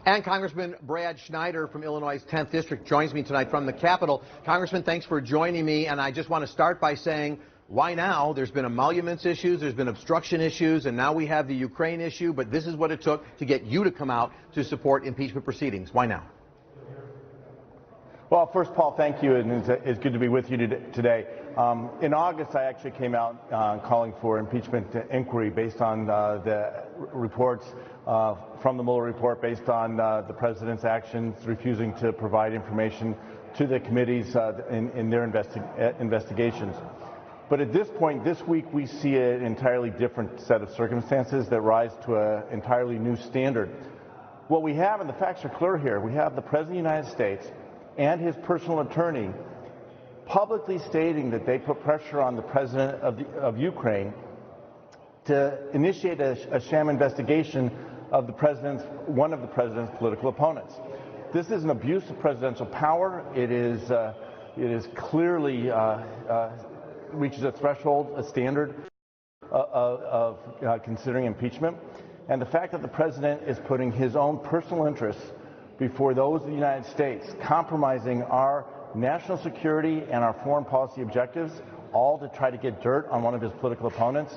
And Congressman Brad Schneider from Illinois' 10th District joins me tonight from the Capitol. Congressman, thanks for joining me. And I just want to start by saying, why now? There's been emoluments issues, there's been obstruction issues, and now we have the Ukraine issue. But this is what it took to get you to come out to support impeachment proceedings. Why now? Well, first, Paul, thank you, and it's good to be with you today. In August, I actually came out calling for impeachment inquiry based on the reports from the Mueller report, based on the president's actions, refusing to provide information to the committees in their investigations. But at this point, this week, we see an entirely different set of circumstances that rise to an entirely new standard. What we have, and the facts are clear here, we have the President of the United States and his personal attorney publicly stating that they put pressure on the President of Ukraine to initiate a sham investigation of one of the President's political opponents. This is an abuse of presidential power. It is clearly reaches a threshold, a standard of considering impeachment. And the fact that the President is putting his own personal interests before those of the United States, compromising our national security and our foreign policy objectives, all to try to get dirt on one of his political opponents,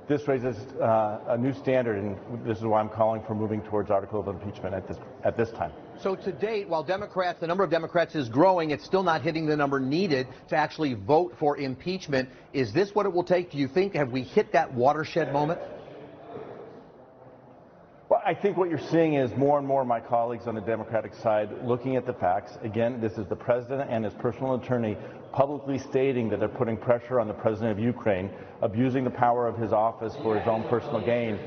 this raises a new standard, and this is why I'm calling for moving towards article of impeachment at this time. So to date, while the number of Democrats is growing, it's still not hitting the number needed to actually vote for impeachment. Is this what it will take? Do you think, have we hit that watershed moment? Well, I think what you're seeing is more and more of my colleagues on the Democratic side looking at the facts. Again, this is the President and his personal attorney publicly stating that they're putting pressure on the President of Ukraine, abusing the power of his office for his own personal gain.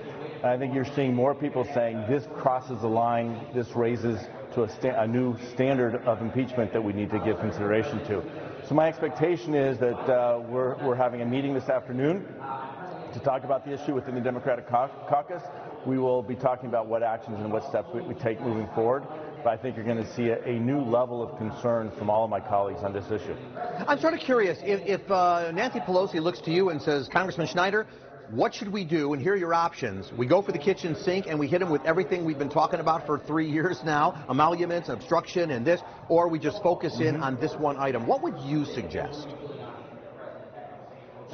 And I think you're seeing more people saying this crosses the line, this raises to a new standard of impeachment that we need to give consideration to. So my expectation is that we're having a meeting this afternoon to talk about the issue within the Democratic caucus. We will be talking about what actions and what steps we take moving forward. But I think you're going to see a new level of concern from all of my colleagues on this issue. I'm sort of curious, if Nancy Pelosi looks to you and says, Congressman Schneider, what should we do? And here are your options. We go for the kitchen sink and we hit him with everything we've been talking about for 3 years now, emoluments, obstruction, and this, or we just focus in on this one item. What would you suggest?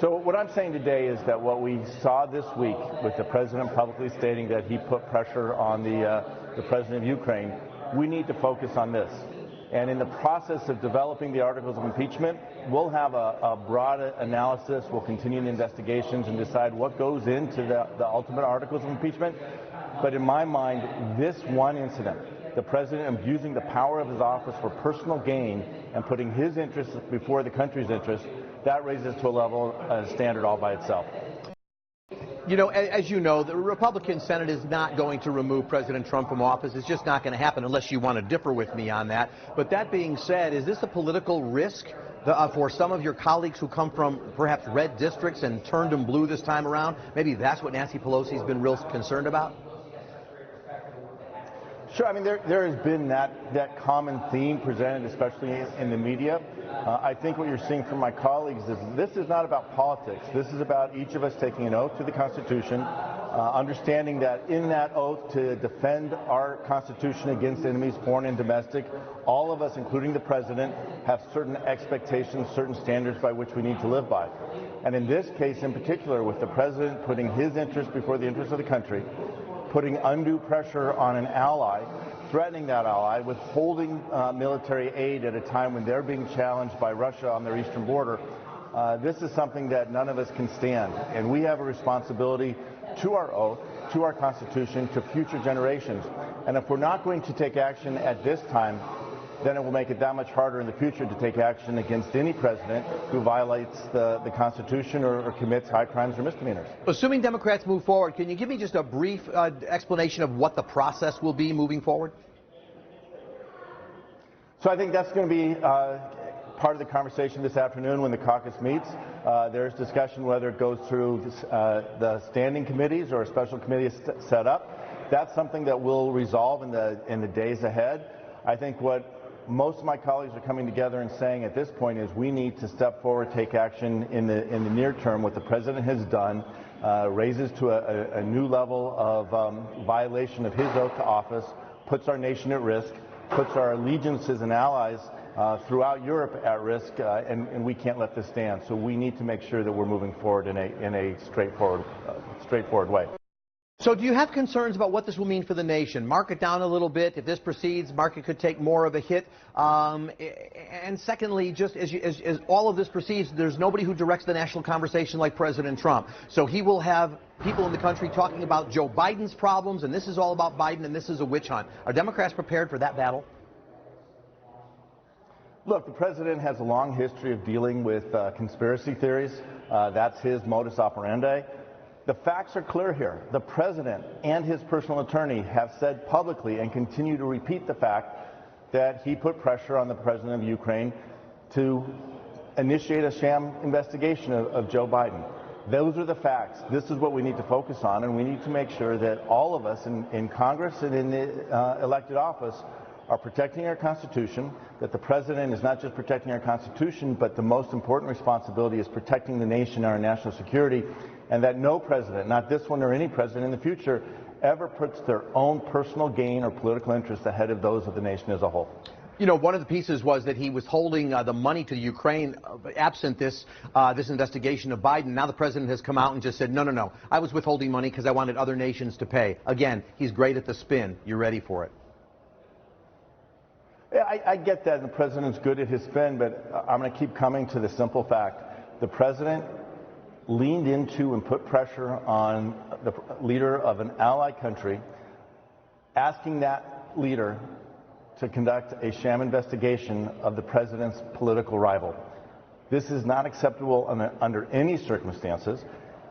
So what I'm saying today is that what we saw this week with the President publicly stating that he put pressure on the President of Ukraine, we need to focus on this. And in the process of developing the articles of impeachment, we'll have a broad analysis. We'll continue the investigations and decide what goes into the ultimate articles of impeachment. But in my mind, this one incident, the President abusing the power of his office for personal gain and putting his interests before the country's interests, that raises to a level, a standard all by itself. You know, as you know, the Republican Senate is not going to remove President Trump from office. It's just not going to happen unless you want to differ with me on that. But that being said, is this a political risk for some of your colleagues who come from perhaps red districts and turned them blue this time around? Maybe that's what Nancy Pelosi's been real concerned about? Sure. I mean, there has been that common theme presented, especially in the media. I think what you're seeing from my colleagues is this is not about politics. This is about each of us taking an oath to the Constitution, understanding that in that oath to defend our Constitution against enemies, foreign and domestic, all of us, including the President, have certain expectations, certain standards by which we need to live by. And in this case in particular, with the President putting his interests before the interests of the country, putting undue pressure on an ally, threatening that ally, withholding military aid at a time when they're being challenged by Russia on their eastern border, this is something that none of us can stand. And we have a responsibility to our oath, to our Constitution, to future generations. And if we're not going to take action at this time, then it will make it that much harder in the future to take action against any president who violates the Constitution or commits high crimes or misdemeanors. Assuming Democrats move forward, can you give me just a brief explanation of what the process will be moving forward? So I think that's going to be part of the conversation this afternoon when the caucus meets. There's discussion whether it goes through the standing committees or a special committee set up. That's something that we'll resolve in the days ahead. I think what most of my colleagues are coming together and saying at this point is we need to step forward, take action in the near term. What the president has done raises to a new level of violation of his oath to office, puts our nation at risk, puts our allegiances and allies throughout Europe at risk, and we can't let this stand. So we need to make sure that we're moving forward in a straightforward way. So do you have concerns about what this will mean for the nation? Mark it down a little bit. If this proceeds, market could take more of a hit. And secondly, just as all of this proceeds, there's nobody who directs the national conversation like President Trump. So he will have people in the country talking about Joe Biden's problems, and this is all about Biden, and this is a witch hunt. Are Democrats prepared for that battle? Look, the president has a long history of dealing with conspiracy theories. That's his modus operandi. The facts are clear here. The president and his personal attorney have said publicly and continue to repeat the fact that he put pressure on the president of Ukraine to initiate a sham investigation of Joe Biden. Those are the facts. This is what we need to focus on, and we need to make sure that all of us in Congress and in the elected office are protecting our Constitution, that the president is not just protecting our Constitution, but the most important responsibility is protecting the nation and our national security, and that no president, not this one or any president in the future, ever puts their own personal gain or political interest ahead of those of the nation as a whole. You know, one of the pieces was that he was holding the money to Ukraine absent this investigation of Biden. Now the president has come out and just said, no, I was withholding money because I wanted other nations to pay. Again, he's great at the spin. You're ready for it. Yeah, I get that the president's good at his spin, but I'm going to keep coming to the simple fact. The president leaned into and put pressure on the leader of an allied country, asking that leader to conduct a sham investigation of the president's political rival. This is not acceptable under any circumstances,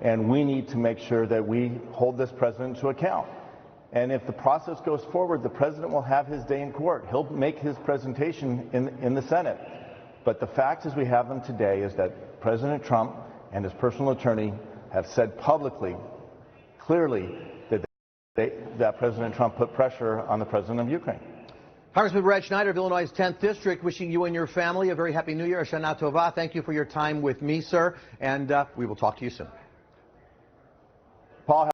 and we need to make sure that we hold this president to account. And if the process goes forward, the president will have his day in court. He'll make his presentation in the Senate. But the fact as we have them today is that President Trump and his personal attorney have said publicly, clearly, that President Trump put pressure on the president of Ukraine. Congressman Brad Schneider of Illinois' 10th District, wishing you and your family a very happy New Year. Shana Tova. Thank you for your time with me, sir, and we will talk to you soon. Paul.